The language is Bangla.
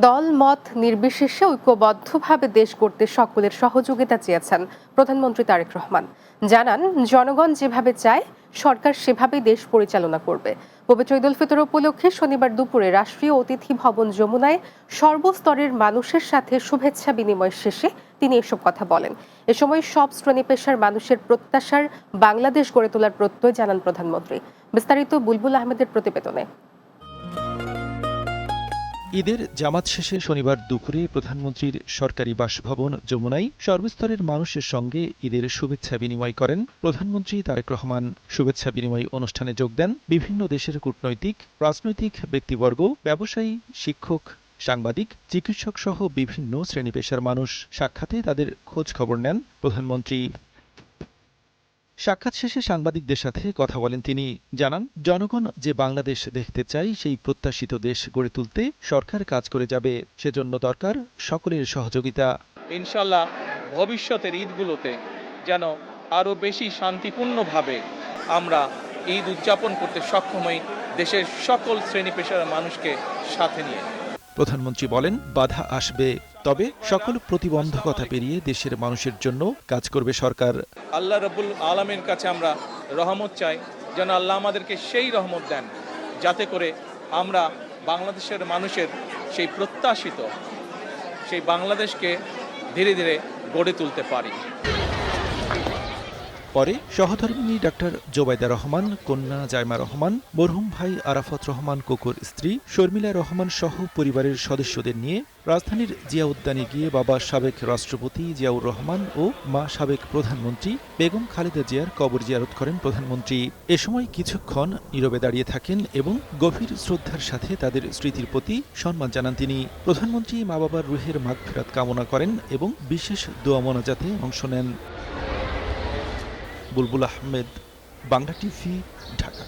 দল মত নির্বিশেষে ঐক্যবদ্ধভাবে দেশ গড়তে সকলের সহযোগিতা চেয়েছেন প্রধানমন্ত্রী তারেক রহমান। জানান, জনগণ যেভাবে চায় সরকার সেভাবেই দেশ পরিচালনা করবে। পবিত্র ঈদ উল ফিতর উপলক্ষে শনিবার দুপুরে রাষ্ট্রীয় অতিথি ভবন যমুনায় সর্বস্তরের মানুষের সাথে শুভেচ্ছা বিনিময় শেষে তিনি এসব কথা বলেন। এ সময় সব শ্রেণী পেশার মানুষের প্রত্যাশার বাংলাদেশ গড়ে তোলার প্রত্যয় জানান প্রধানমন্ত্রী। বিস্তারিত বুলবুল আহমেদের প্রতিবেদনে। ঈদের জামাত শেষে শনিবার দুপুরে প্রধানমন্ত্রীর সরকারি বাসভবন যমুনায় সর্বস্তরের মানুষের সঙ্গে ঈদের শুভেচ্ছা বিনিময় করেন প্রধানমন্ত্রী তারেক রহমান। শুভেচ্ছা বিনিময় অনুষ্ঠানে যোগ দেন বিভিন্ন দেশের কূটনৈতিক, রাজনৈতিক ব্যক্তিবর্গ, ব্যবসায়ী, শিক্ষক, সাংবাদিক, চিকিৎসক সহ বিভিন্ন শ্রেণী পেশার মানুষ। সাক্ষাতে তাদের খোঁজ খবর নেন প্রধানমন্ত্রী। সাক্ষাৎ শেষে সাংবাদিকদের সাথে কথা বলেন তিনি। জানান, জনগণ যে বাংলাদেশ দেখতে চায় সেই প্রত্যাশিত দেশ গড়ে তুলতে সরকার কাজ করে যাবে। সেজন্য দরকার সকলের সহযোগিতা। ইনশাল্লাহ ভবিষ্যতের ঈদগুলোতে যেন আরও বেশি শান্তিপূর্ণভাবে আমরা ঈদ উদযাপন করতে সক্ষম হই, দেশের সকল শ্রেণী পেশার মানুষকে সাথে নিয়ে। প্রধানমন্ত্রী বলেন, বাধা আসবে, তবে সকল প্রতিবন্ধকতা পেরিয়ে দেশের মানুষের জন্য কাজ করবে সরকার। আল্লাহ রাব্বুল আলামিনের কাছে আমরা রহমত চাই, যেন আল্লাহ আমাদেরকে সেই রহমত দেন যাতে করে আমরা বাংলাদেশের মানুষের সেই প্রত্যাশিত সেই বাংলাদেশকে ধীরে ধীরে গড়ে তুলতে পারি। পরে সহধর্মিণী ডাক্তার জোবাইদা রহমান, কন্যা জাইমা রহমান, মরহুম ভাই আরাফাত রহমান কোকোর স্ত্রী শর্মিলা রহমান সহ পরিবারের সদস্যদের নিয়ে রাজধানীর জিয়া উদ্যানে গিয়ে বাবা সাবেক রাষ্ট্রপতি জিয়াউর রহমান ও মা সাবেক প্রধানমন্ত্রী বেগম খালেদা জিয়ার কবর জিয়ারত করেন প্রধানমন্ত্রী। এ সময় কিছুক্ষণ নীরবে দাঁড়িয়ে থাকেন এবং গভীর শ্রদ্ধার সাথে তাদের স্মৃতির প্রতি সম্মান জানান তিনি। প্রধানমন্ত্রী মা বাবার রুহের মাগফিরাত কামনা করেন এবং বিশেষ দোয়া মোনাজাতে অংশ নেন। বুলবুল আহমেদ, বাংলা টিভি, ঢাকা।